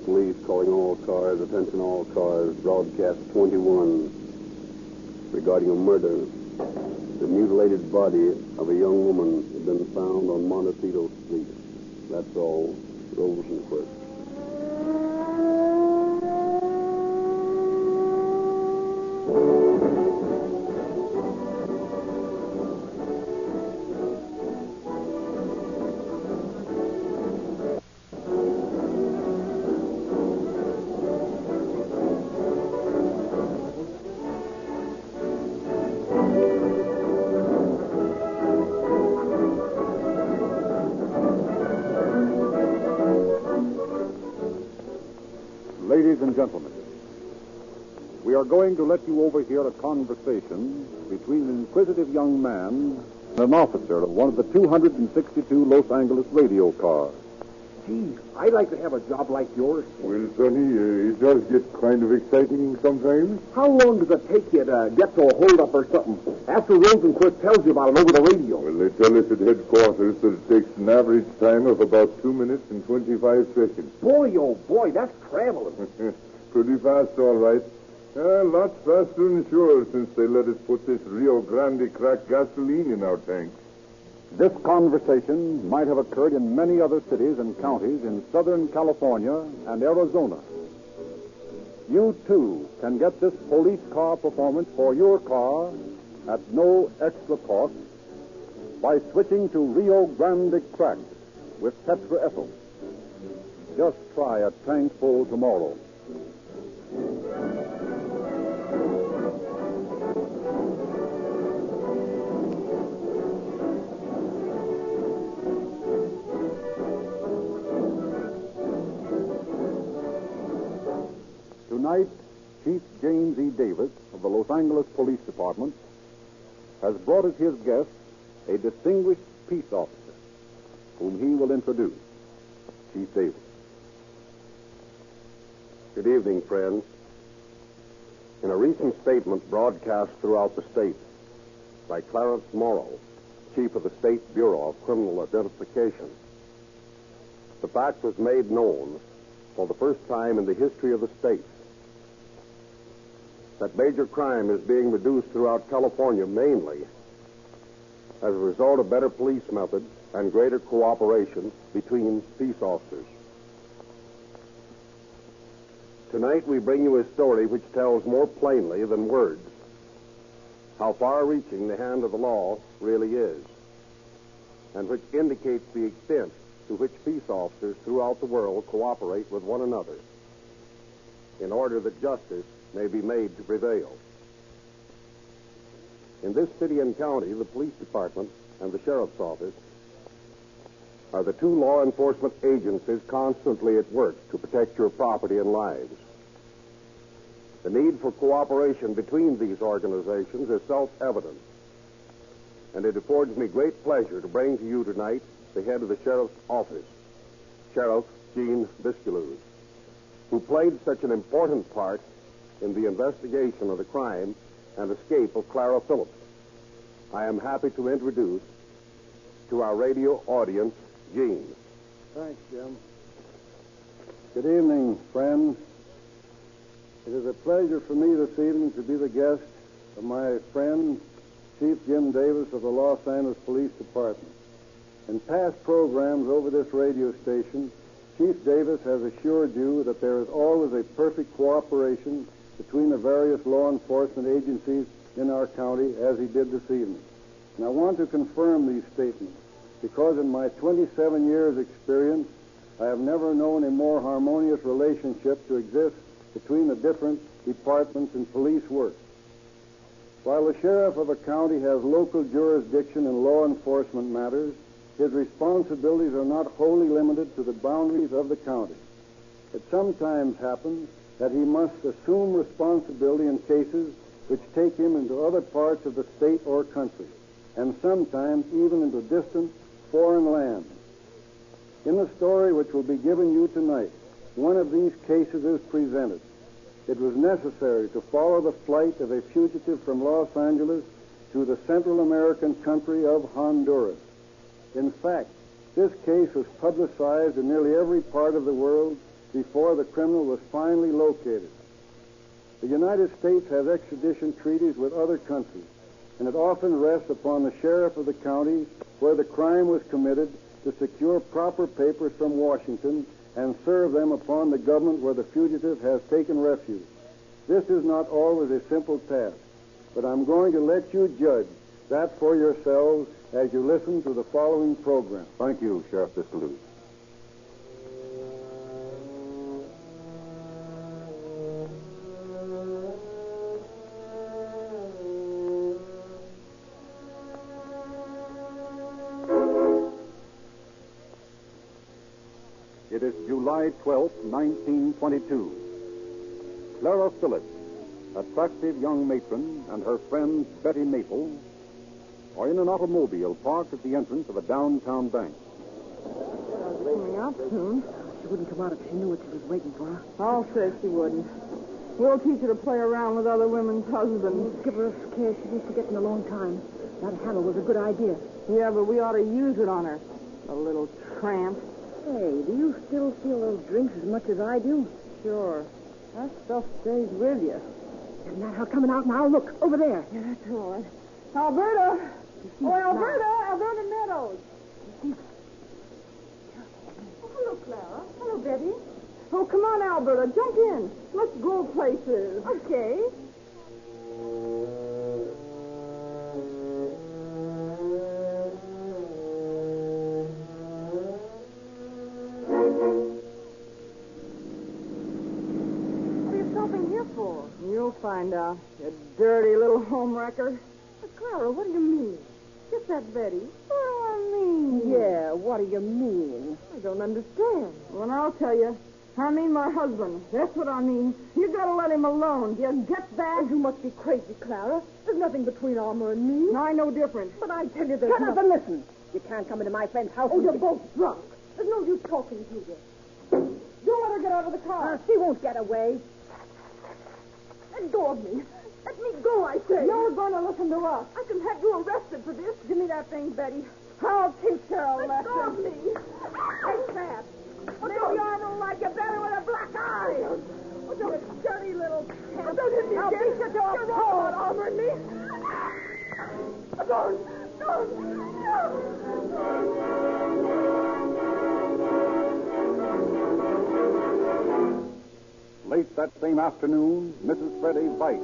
Police calling all cars, attention all cars, broadcast 21 regarding a murder. The mutilated body of a young woman had been found on Montecito Street. That's all. Rosenquist. Ladies and gentlemen, we are going to let you overhear a conversation between an inquisitive young man and an officer of one of the 262 Los Angeles radio cars. Gee, I'd like to have a job like yours. Well, Sonny, it does get kind of exciting sometimes. How long does it take you to get to a holdup or something after Rosenquist tells you about it over the radio? Well, they tell us at headquarters that it takes an average time of about 2 minutes and 25 seconds. Boy, oh boy, that's traveling. Pretty fast, all right. Lots faster than sure since they let us put this Rio Grande cracked gasoline in our tanks. This conversation might have occurred in many other cities and counties in Southern California and Arizona. You, too, can get this police car performance for your car at no extra cost by switching to Rio Grande Cracked with tetraethyl. Just try a tankful tomorrow. Tonight, Chief James E. Davis of the Los Angeles Police Department has brought as his guest a distinguished peace officer whom he will introduce. Chief Davis. Good evening, friends. In a recent statement broadcast throughout the state by Clarence Morrow, Chief of the State Bureau of Criminal Identification, the fact was made known for the first time in the history of the state that major crime is being reduced throughout California mainly as a result of better police methods and greater cooperation between peace officers. Tonight we bring you a story which tells more plainly than words how far-reaching the hand of the law really is, and which indicates the extent to which peace officers throughout the world cooperate with one another in order that justice may be made to prevail. In this city and county, the police department and the sheriff's office are the two law enforcement agencies constantly at work to protect your property and lives. The need for cooperation between these organizations is self-evident, and it affords me great pleasure to bring to you tonight the head of the sheriff's office, Sheriff Gene Bisculoos, who played such an important part in the investigation of the crime and escape of Clara Phillips. I am happy to introduce to our radio audience, Gene. Thanks, Jim. Good evening, friends. It is a pleasure for me this evening to be the guest of my friend, Chief Jim Davis of the Los Angeles Police Department. In past programs over this radio station, Chief Davis has assured you that there is always a perfect cooperation between the various law enforcement agencies in our county, as he did this evening. And I want to confirm these statements because in my 27 years' experience, I have never known a more harmonious relationship to exist between the different departments in police work. While the sheriff of a county has local jurisdiction in law enforcement matters, his responsibilities are not wholly limited to the boundaries of the county. It sometimes happens that he must assume responsibility in cases which take him into other parts of the state or country, and sometimes even into distant foreign lands. In the story which will be given you tonight, one of these cases is presented. It was necessary to follow the flight of a fugitive from Los Angeles to the Central American country of Honduras. In fact, this case was publicized in nearly every part of the world before the criminal was finally located. The United States has extradition treaties with other countries, and it often rests upon the sheriff of the county where the crime was committed to secure proper papers from Washington and serve them upon the government where the fugitive has taken refuge. This is not always a simple task, but I'm going to let you judge that for yourselves as you listen to the following program. Thank you, Sheriff Discaluse. It is July 12th, 1922. Clara Phillips, attractive young matron, and her friend Betty Maple are in an automobile parked at the entrance of a downtown bank. Coming out soon. She wouldn't come out if she knew what she was waiting for. I'll say she wouldn't. We'll teach her to play around with other women's husbands. Give her a scare she didn't forget in a long time. That hammer was a good idea. Yeah, but we ought to use it on her. A little tramp. Hey, do you still feel those drinks as much as I do? Sure. That stuff stays with you. Isn't that her coming out now? Look, over there. Yeah, that's all right. Alberta! Oh, Alberta Meadows. Oh, hello, Clara. Hello, Betty. Oh, come on, Alberta. Jump in. Let's go places. Okay. What are you stopping here for? You'll find out, you dirty little homewrecker. Clara, what do you mean? Just that Betty. What do I mean? Yeah, what do you mean? I don't understand. Well, I'll tell you. I mean my husband. That's what I mean. You gotta let him alone. Do you get that? Oh, you must be crazy, Clara. There's nothing between Armour and me. I know different. But I tell you there's Shut up and listen. You can't come into my friend's house. Oh, you're both drunk. There's no use talking to you. Don't let her get out of the car. She won't get away. Let go of me. Let me go, I say. You're going to listen to us. I can have you arrested for this. Give me that thing, Betty. I'll teach her a lesson. Let go of me. Take that. Maybe I don't like you better with a black eye. Oh, you dirty little cat. Don't hit me again. I'll beat you to a pulp. Armor and me. Late that same afternoon, Mrs. Fred A. White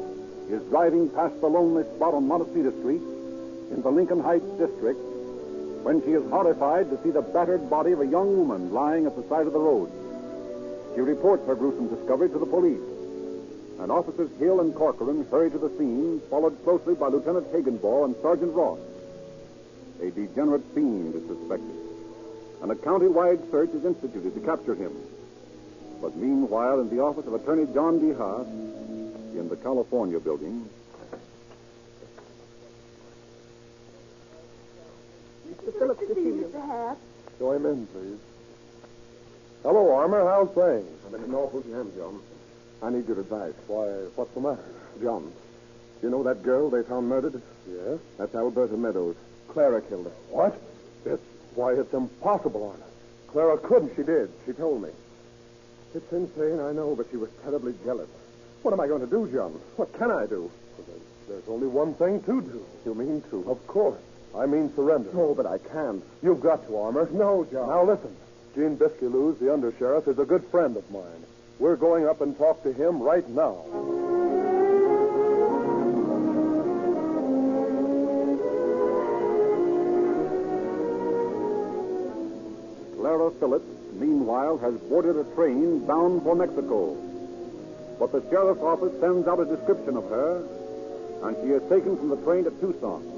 is driving past the lonely spot on Montecito Street in the Lincoln Heights district when she is horrified to see the battered body of a young woman lying at the side of the road. She reports her gruesome discovery to the police, and Officers Hill and Corcoran hurry to the scene, followed closely by Lieutenant Hagenbaugh and Sergeant Ross. A degenerate fiend is suspected, and a county-wide search is instituted to capture him. But meanwhile, in the office of Attorney John D. Haas, in the California building... Mr. Phillips to see you. Mr. Haas. Show him in, please. Hello, Armour. How's things? I'm in an awful jam, John. I need your advice. Why, what's the matter? John, you know that girl they found murdered? Yes. That's Alberta Meadows. Clara killed her. What? It's impossible, Armour. Clara couldn't. She did. She told me. It's insane, I know, but she was terribly jealous. What am I going to do, John? What can I do? There's only one thing to do. You mean to? Of course. I mean surrender. No, but I can't. You've got to, Armour. No, John. Now listen. Gene Biscuit-Lewis, the undersheriff, is a good friend of mine. We're going up and talk to him right now. Clara Phillips, meanwhile, has boarded a train bound for Mexico. But the sheriff's office sends out a description of her, and she is taken from the train to Tucson.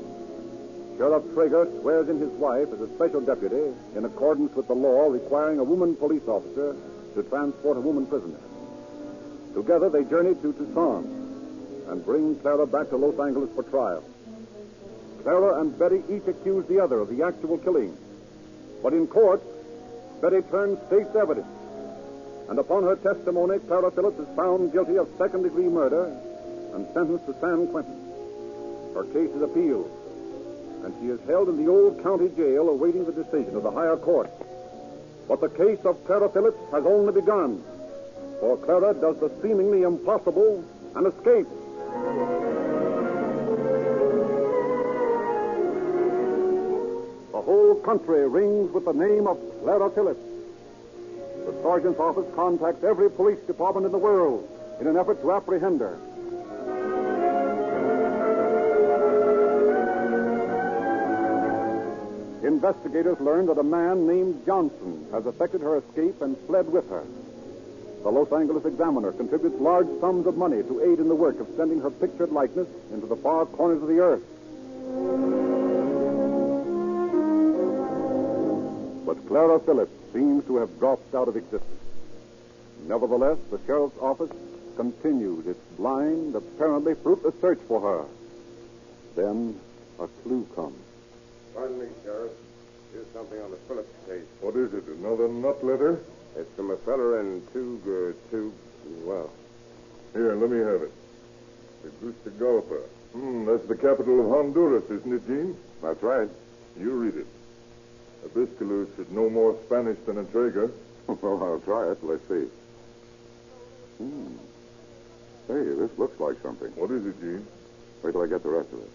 Sheriff Traeger swears in his wife as a special deputy in accordance with the law requiring a woman police officer to transport a woman prisoner. Together they journey to Tucson and bring Clara back to Los Angeles for trial. Clara and Betty each accuse the other of the actual killing. But in court, Betty turns state's evidence. And upon her testimony, Clara Phillips is found guilty of second-degree murder and sentenced to San Quentin. Her case is appealed, and she is held in the old county jail awaiting the decision of the higher court. But the case of Clara Phillips has only begun. for Clara does the seemingly impossible and escapes. The whole country rings with the name of Clara Phillips. The sergeant's office contacts every police department in the world in an effort to apprehend her. Investigators learn that a man named Johnson has effected her escape and fled with her. The Los Angeles Examiner contributes large sums of money to aid in the work of sending her pictured likeness into the far corners of the earth. But Clara Phillips seems to have dropped out of existence. Nevertheless, the sheriff's office continued its blind, apparently fruitless search for her. Then a clue comes. Pardon me, Sheriff. Here's something on the Phillips case. What is it? Another nut letter? It's from a feller in well. Here, let me have it. Tegucigalpa. That's the capital of Honduras, isn't it, Gene? That's right. You read it. Abiscalus should know more Spanish than Entrega. Well, I'll try it. Let's see. Hey, this looks like something. What is it, Gene? Wait till I get the rest of it.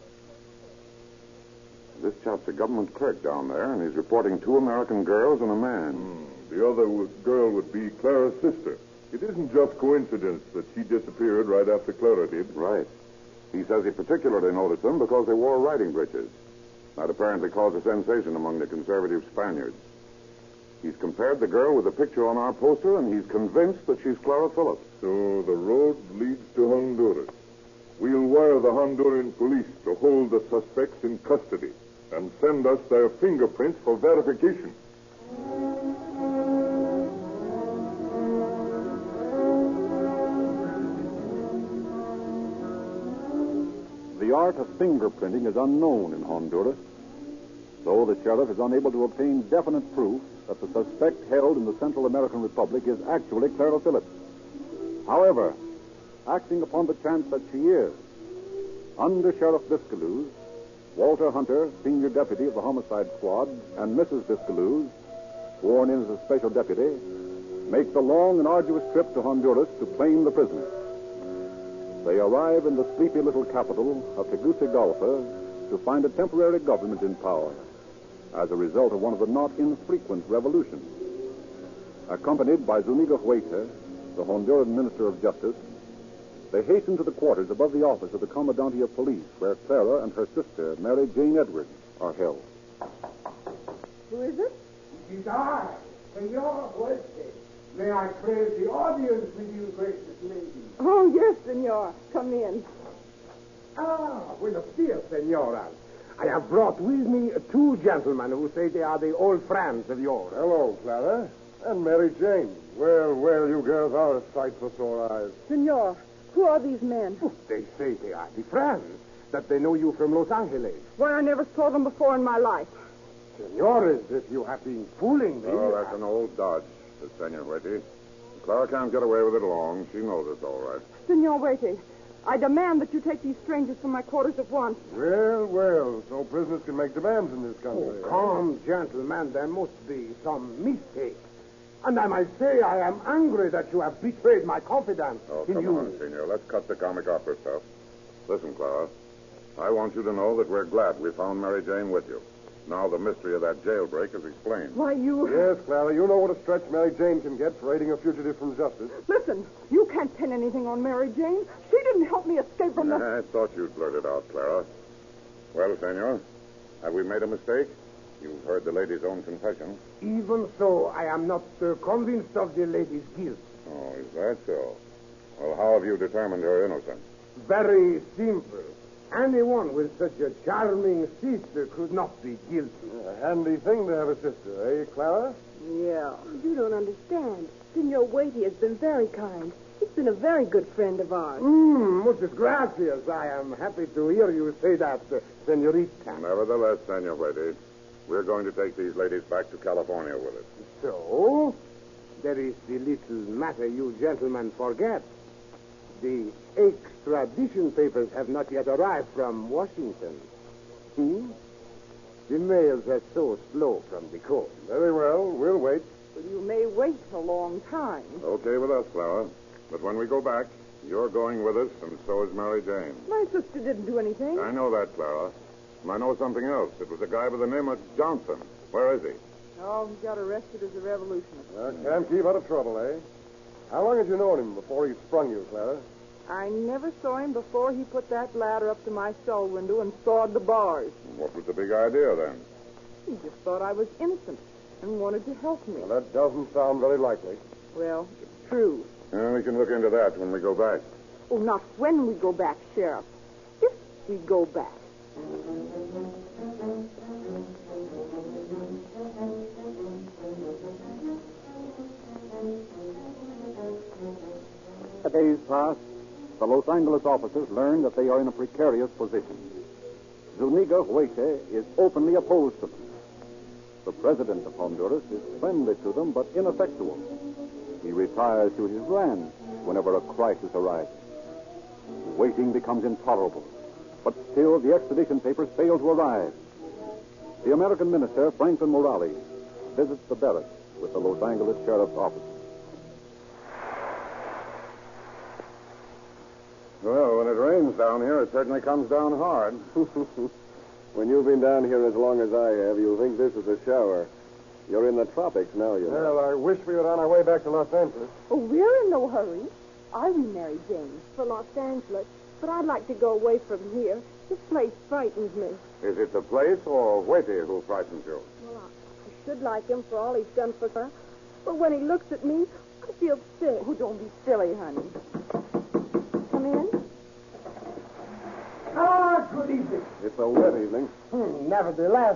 This chap's a government clerk down there, and he's reporting 2 American girls and a man. The other girl would be Clara's sister. It isn't just coincidence that she disappeared right after Clara did. Right. He says he particularly noticed them because they wore riding breeches. That apparently caused a sensation among the conservative Spaniards. He's compared the girl with the picture on our poster, and he's convinced that she's Clara Phillips. So the road leads to Honduras. We'll wire the Honduran police to hold the suspects in custody and send us their fingerprints for verification. The art of fingerprinting is unknown in Honduras, so the sheriff is unable to obtain definite proof that the suspect held in the Central American Republic is actually Clara Phillips. However, acting upon the chance that she is, Under Sheriff Biscaluz, Walter Hunter, senior deputy of the homicide squad, and Mrs. Biscaluz, sworn in as a special deputy, make the long and arduous trip to Honduras to claim the prisoner. They arrive in the sleepy little capital of Tegucigalpa to find a temporary government in power as a result of one of the not infrequent revolutions. Accompanied by Zuniga Huerta, the Honduran Minister of Justice, they hasten to the quarters above the office of the Commandante of Police, where Clara and her sister, Mary Jane Edwards, are held. Who is it? It is I, Senora Huerta. May I praise the audience with you, gracious lady? Oh, yes, senor. Come in. Buenos dias, senora. I have brought with me 2 gentlemen who say they are the old friends of yours. Hello, Clara. And Mary Jane. Well, you girls are a sight for sore eyes. Senor, who are these men? They say they are the friends, that they know you from Los Angeles. Why, I never saw them before in my life. Senores, if you have been fooling me... Oh, that's an old dodge, Senor Huerta. Clara can't get away with it long. She knows it's all right. Senor, waiting. I demand that you take these strangers from my quarters at once. Well, so prisoners can make demands in this country. Oh, come, gentlemen, there must be some mistake. And I might say I am angry that you have betrayed my confidence in come you. on, Senor. Let's cut the comic opera stuff. Listen, Clara. I want you to know that we're glad we found Mary Jane with you. Now the mystery of that jailbreak is explained. Why, you... Yes, Clara, you know what a stretch Mary Jane can get for aiding a fugitive from justice. Listen, you can't pin anything on Mary Jane. She didn't help me escape from the... I thought you'd blurt it out, Clara. Well, Senor, have we made a mistake? You've heard the lady's own confession. Even so, I am not convinced of the lady's guilt. Oh, is that so? Well, how have you determined her innocence? Very simple. Anyone with such a charming sister could not be guilty. A handy thing to have a sister, eh, Clara? Yeah. You don't understand. Senor Waity has been very kind. He's been a very good friend of ours. Muchas gracias. I am happy to hear you say that, senorita. Nevertheless, Senor Huerta, we're going to take these ladies back to California with us. So, there is the little matter you gentlemen forget. The extradition papers have not yet arrived from Washington. The mails are so slow from the coast. Very well, we'll wait. Well, you may wait a long time. Okay with us, Clara. But when we go back, you're going with us, and so is Mary Jane. My sister didn't do anything. I know that, Clara. And I know something else. It was a guy by the name of Johnson. Where is he? Oh, he got arrested as a revolutionist. Can't keep out of trouble, eh? How long had you known him before he sprung you, Clara? I never saw him before he put that ladder up to my cell window and sawed the bars. What was the big idea, then? He just thought I was innocent and wanted to help me. Well, that doesn't sound very likely. Well, it's true. Yeah, we can look into that when we go back. Oh, not when we go back, Sheriff. If we go back. Days pass. The Los Angeles officers learn that they are in a precarious position. Zuniga Huete is openly opposed to them. The president of Honduras is friendly to them, but ineffectual. He retires to his ranch whenever a crisis arises. Waiting becomes intolerable. But still, the extradition papers fail to arrive. The American minister, Franklin Morales, visits the barracks with the Los Angeles sheriff's office. Well, when it rains down here, it certainly comes down hard. When you've been down here as long as I have, you'll think this is a shower. You're in the tropics now, you know. Well, I wish we were on our way back to Los Angeles. Oh, we're in no hurry. I'll be Mary Jane for Los Angeles, but I'd like to go away from here. This place frightens me. Is it the place or Waity who frightens you? Well, I should like him for all he's done for her, but when he looks at me, I feel sick. Oh, don't be silly, honey. Come in. Ah, good evening. It's a wet evening. Nevertheless,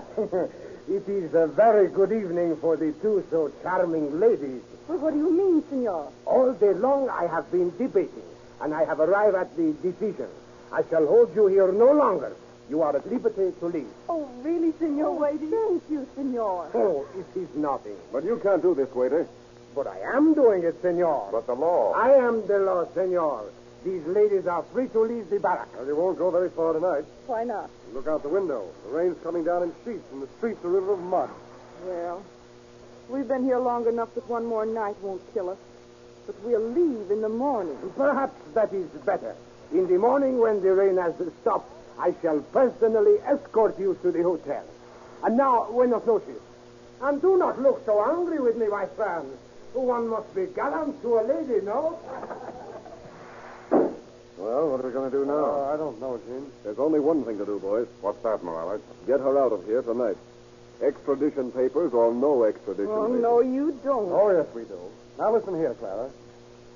it is a very good evening for the two so charming ladies. Well, what do you mean, senor? All day long I have been debating, and I have arrived at the decision. I shall hold you here no longer. You are at liberty to leave. Oh, really, senor Waity? Thank you, senor. Oh, it is nothing. But you can't do this, waiter. But I am doing it, senor. But the law. I am the law, senor. These ladies are free to leave the barrack. Well, you won't go very far tonight. Why not? Look out the window. The rain's coming down in sheets, and the street's a river of mud. Well, we've been here long enough that one more night won't kill us. But we'll leave in the morning. Perhaps that is better. In the morning, when the rain has stopped, I shall personally escort you to the hotel. And now, buenos noches. And do not look so angry with me, my friend. One must be gallant to a lady, no? Well, what are we going to do now? I don't know, Gene. There's only one thing to do, boys. What's that, Morales? Get her out of here tonight. Extradition papers or no extradition Oh, papers. no, you don't. Oh, yes, we do. Now, listen here, Clara.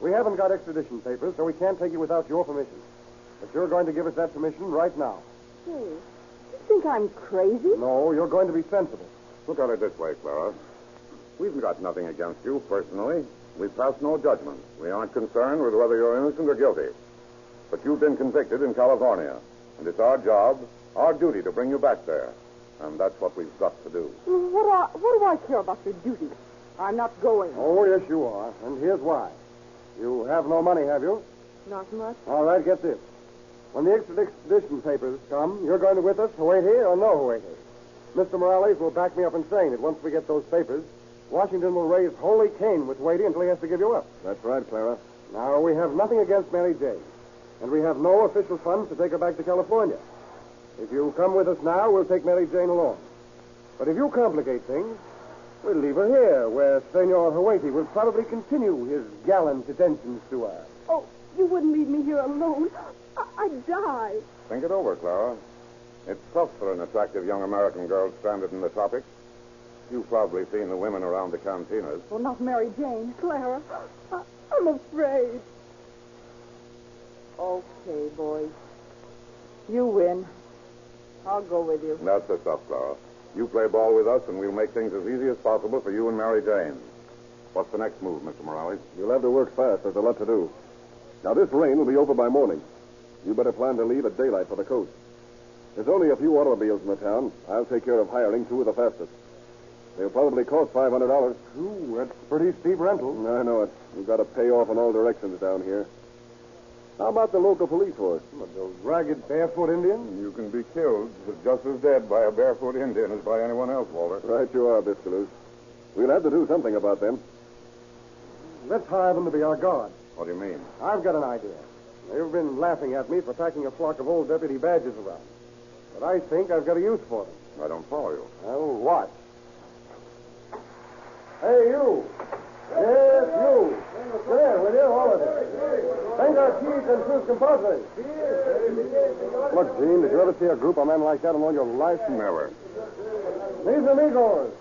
We haven't got extradition papers, so we can't take you without your permission. But you're going to give us that permission right now. Hey, you think I'm crazy? No, you're going to be sensible. Look at it this way, Clara. We've got nothing against you personally. We've passed no judgment. We aren't concerned with whether you're innocent or guilty. But you've been convicted in California, and it's our job, our duty to bring you back there. And that's what we've got to do. What do I care about your duty? I'm not going. Oh, yes, you are. And here's why. You have no money, have you? Not much. All right, get this. When the extradition papers come, you're going to with us, Hawaii or no Hawaii. Mr. Morales will back me up in saying that once we get those papers, Washington will raise holy Cain with Waity until he has to give you up. That's right, Clara. Now, we have nothing against Mary Jane, and we have no official funds to take her back to California. If you come with us now, we'll take Mary Jane along. But if you complicate things, we'll leave her here, where Senor Hawaii will probably continue his gallant attentions to her. Oh, you wouldn't leave me here alone. I'd die. Think it over, Clara. It's tough for an attractive young American girl stranded in the tropics. You've probably seen the women around the cantinas. Well, not Mary Jane. Clara, I'm afraid. Okay, boys. You win. I'll go with you. That's the stuff, Clara. You play ball with us, and we'll make things as easy as possible for you and Mary Jane. What's the next move, Mr. Morales? You'll have to work fast. There's a lot to do. Now, this rain will be over by morning. You better plan to leave at daylight for the coast. There's only a few automobiles in the town. I'll take care of hiring two of the fastest. They'll probably cost $500. Ooh, that's pretty steep rental. I know it. We've got to pay off in all directions down here. How about the local police force? But those ragged barefoot Indians? You can be killed just as dead by a barefoot Indian as by anyone else, Walter. Right you are, Biscaloo. We'll have to do something about them. Let's hire them to be our guard. What do you mean? I've got an idea. They've been laughing at me for packing a flock of old deputy badges around. But I think I've got a use for them. I don't follow you. Well, watch. Hey, you. Yes, you. There, will you? All of you. Thank our chief and sus compadres. Look, Gene, did you ever see a group of men like that in all your life? Never. Mis amigos.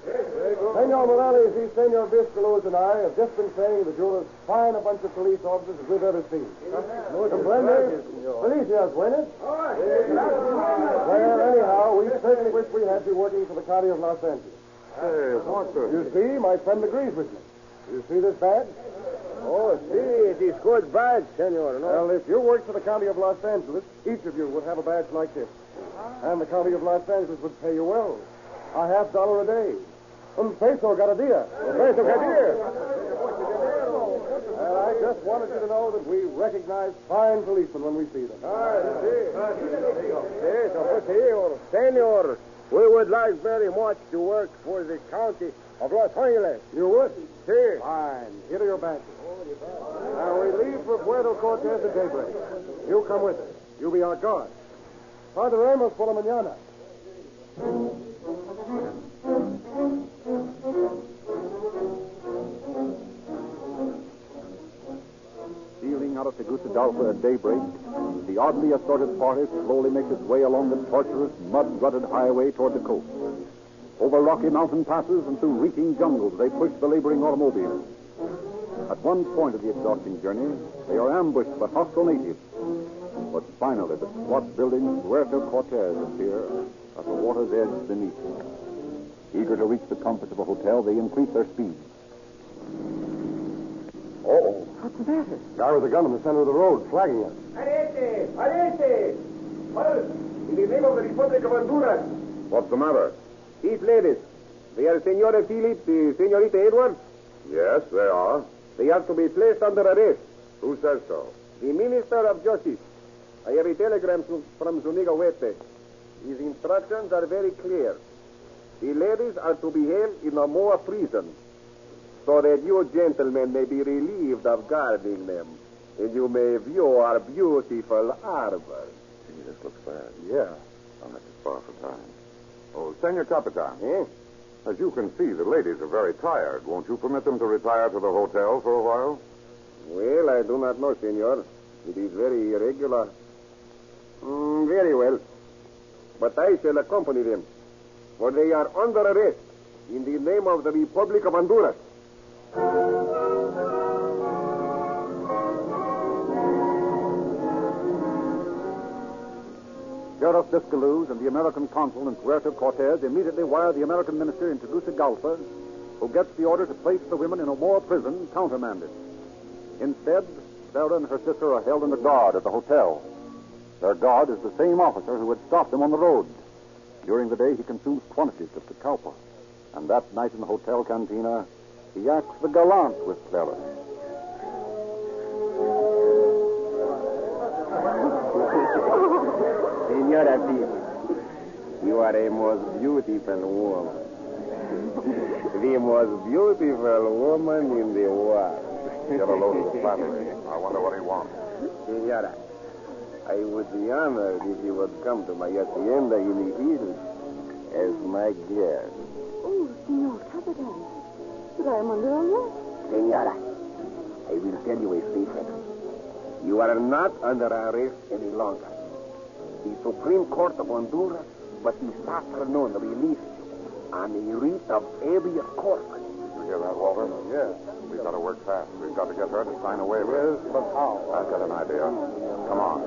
Senor Morales y Senor Biscalos and I have just been saying that you're as fine a bunch of police officers as we've ever seen. Comprende? Felicias, buenas? Well, anyhow, we certainly wish we had you working for the county of Los Angeles. Hey, what's this? You see, my friend agrees with me. You see this badge? Oh, see, it is good badge, senor. No? Well, if you worked for the county of Los Angeles, each of you would have a badge like this. And the county of Los Angeles would pay you well. $50 a day. Un peso cada dia. Un peso cada dia. And I just wanted you to know that we recognize fine policemen when we see them. Senor, we would like very much to work for the county of Los Angeles. You would? Si. Fine. Here are your badges. Now, we leave for Puerto Cortez at daybreak. You come with us. You be our guard. Partiremos por la mañana. Stealing out of Tegucigalpa at daybreak, the oddly assorted party slowly makes its way along the tortuous, mud-rutted highway toward the coast. Over rocky mountain passes and through reeking jungles, they push the laboring automobiles. At one point of the exhausting journey, they are ambushed by hostile natives. But finally, the squat building Puerto Cortez appear at the water's edge beneath. Eager to reach the comforts of a hotel, they increase their speed. Oh. What's the matter? Guy with a gun in the center of the road, flagging us. Arreste! Arreste! In the name of the Republic of Honduras. What's the matter? These ladies, they are Senora Philip, Senorita Edwards. Yes, they are. They are to be placed under arrest. Who says so? The Minister of Justice. I have a telegram from Zuniga Huete. His instructions are very clear. The ladies are to be held in a Moa prison so that you gentlemen may be relieved of guarding them and you may view our beautiful harbor. Gee, this looks bad. Yeah. I'm not too far from time. Oh, Senor Capitan. Eh? As you can see, the ladies are very tired. Won't you permit them to retire to the hotel for a while? Well, I do not know, senor. It is very irregular. Very well. But I shall accompany them, for they are under arrest in the name of the Republic of Honduras. Sheriff Biscaluz and the American consul in Puerto Cortez immediately wire the American minister in Tegucigalpa, who gets the order to place the women in a war prison countermanded. Instead, Sarah and her sister are held under guard at the hotel. Their guard is the same officer who had stopped them on the road. During the day, he consumes quantities of Tecalpa. And that night in the hotel cantina, he acts the gallant with Clara. Senora Philip, you are a most beautiful woman. The most beautiful woman in the world. Get a load of the flattery. I wonder what he wants. Senora, I would be honored if you would come to my hacienda in the hills as my guest. Oh, Senor Capitan. But I am under arrest. Senora, I will tell you a secret. You are not under arrest any longer. The Supreme Court of Honduras, but this afternoon, released you on a writ of habeas corpus. Did you hear that, Walter? Yeah. We've got to work fast. We've got to get her to sign a waiver. Yes, but how? I've got an idea. Come on.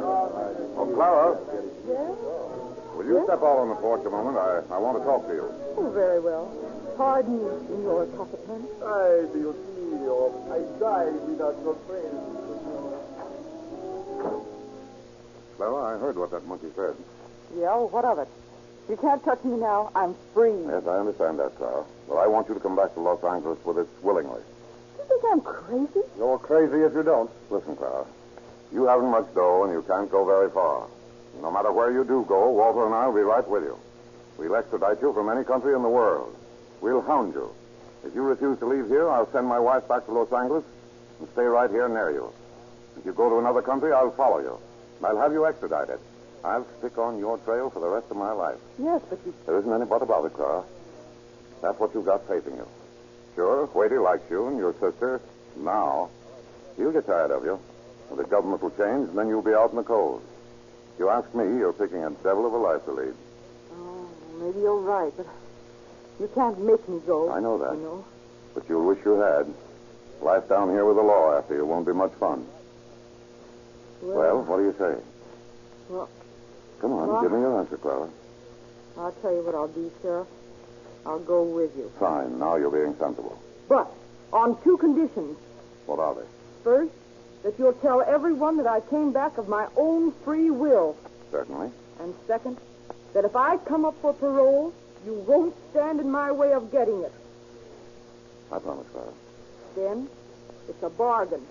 Oh, Clara, Yes? will you step out on the porch a moment? I want to talk to you. Oh, very well. Pardon me, Senor Capitan. Ay, Dios mío, I died without your friends. Clara, I heard what that monkey said. Yeah, well, what of it? You can't touch me now. I'm free. Yes, I understand that, Clara. But I want you to come back to Los Angeles with us willingly. You think I'm crazy? You're crazy if you don't. Listen, Clara. You haven't much dough, and you can't go very far. No matter where you do go, Walter and I will be right with you. We'll extradite you from any country in the world. We'll hound you. If you refuse to leave here, I'll send my wife back to Los Angeles and stay right here near you. If you go to another country, I'll follow you. I'll have you extradited. I'll stick on your trail for the rest of my life. Yes, but you... There isn't any but about it, Clara. That's what you've got facing you. Sure, Whitey likes you and your sister. Now, he'll get tired of you. And the government will change, and then you'll be out in the cold. If you ask me, you're picking a devil of a life to lead. Oh, maybe you're right, but you can't make me go. I know that. You know? But you'll wish you had. Life down here with the law after you won't be much fun. Well, what do you say? Well, come on, give me your answer, Clara. I'll tell you what I'll do, Sheriff. I'll go with you. Fine. Now you're being sensible. But on 2 conditions. What are they? First, that you'll tell everyone that I came back of my own free will. Certainly. And second, that if I come up for parole, you won't stand in my way of getting it. I promise, Clara. Then, it's a bargain.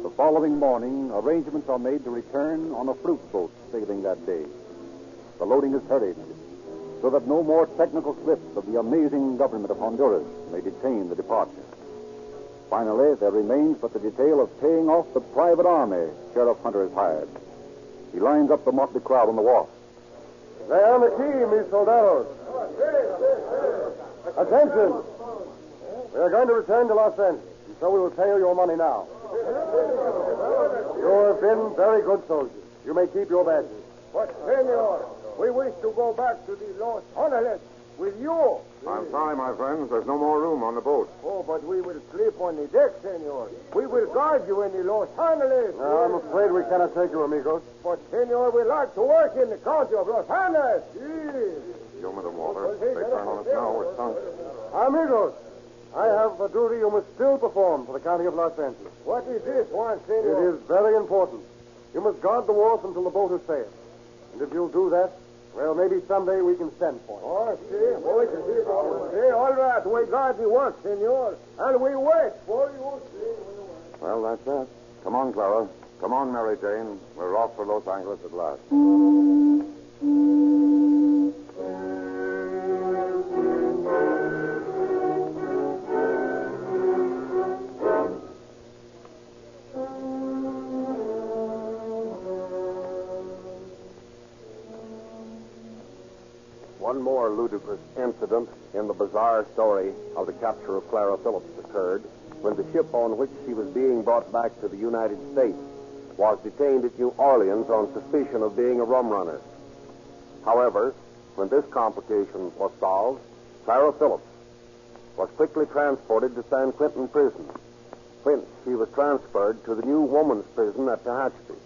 The following morning, arrangements are made to return on a fruit boat sailing that day. The loading is hurried so that no more technical slips of the amazing government of Honduras may detain the departure. Finally, there remains but the detail of paying off the private army Sheriff Hunter has hired. He lines up the motley crowd on the wharf. Lay on the key, mis soldados. Attention! We are going to return to Los Angeles, and so we will pay you your money now. You have been very good soldiers. You may keep your badges. But, senor, we wish to go back to the Los Angeles with you. I'm sorry, my friends. There's no more room on the boat. Oh, but we will sleep on the deck, senor. We will guard you in the Los Angeles. No, I'm afraid we cannot take you, amigos. But, senor, we like to work in the county of Los Angeles. Yes. Show me the water. If they turn on us now, we're sunk. Amigos, I have a duty you must still perform for the county of Los Angeles. What is this one, It senor? is very important. You must guard the wharf until the boat has sailed. And if you'll do that, well, maybe someday we can send for you. Oh, see, all right. We guard the work, senor. And we wait for you. Well, that's that. Come on, Clara. Come on, Mary Jane. We're off for Los Angeles at last. One more ludicrous incident in the bizarre story of the capture of Clara Phillips occurred when the ship on which she was being brought back to the United States was detained at New Orleans on suspicion of being a rum runner. However, when this complication was solved, Clara Phillips was quickly transported to San Quentin Prison, whence she was transferred to the new woman's prison at Tehachapi.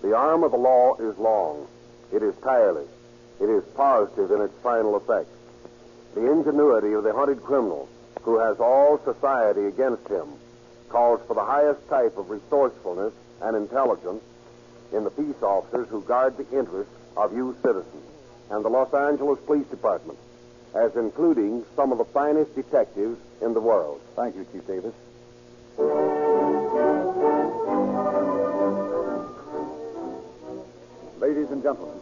The arm of the law is long. It is tireless. It is positive in its final effect. The ingenuity of the hunted criminal, who has all society against him, calls for the highest type of resourcefulness and intelligence in the peace officers who guard the interests of you citizens, and the Los Angeles Police Department, as including some of the finest detectives in the world. Thank you, Chief Davis. Ladies and gentlemen,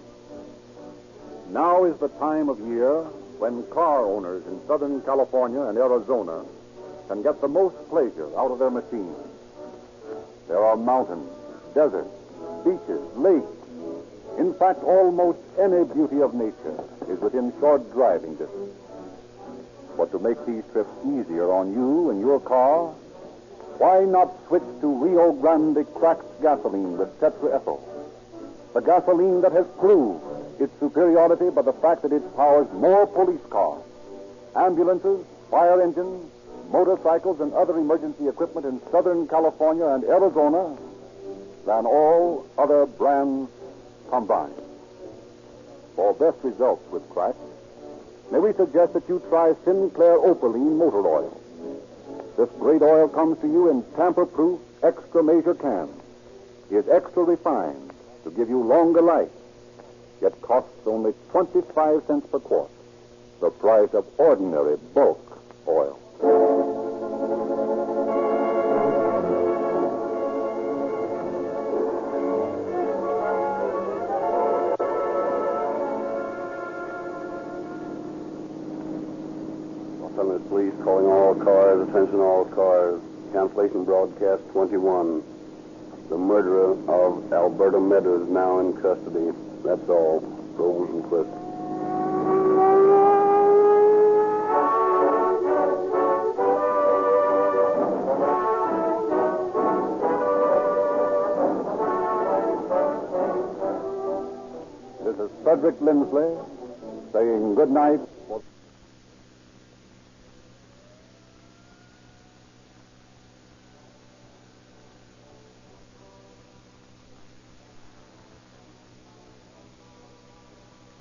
now is the time of year when car owners in Southern California and Arizona can get the most pleasure out of their machines. There are mountains, deserts, beaches, lakes. In fact, almost any beauty of nature is within short driving distance. But to make these trips easier on you and your car, why not switch to Rio Grande cracked gasoline with tetraethyl? The gasoline that has proved its superiority by the fact that it powers more police cars, ambulances, fire engines, motorcycles, and other emergency equipment in Southern California and Arizona than all other brands combined. For best results with crack, may we suggest that you try Sinclair Opaline Motor Oil. This great oil comes to you in tamper-proof, extra-measure cans. It is extra refined to give you longer life, yet costs only 25 cents per quart, the price of ordinary bulk oil. Sunday Police calling all cars, attention all cars. Cancellation broadcast 21. The murderer of Alberta Meadows now in custody. That's all. Rosenquist. This is Frederick Lindsley saying good night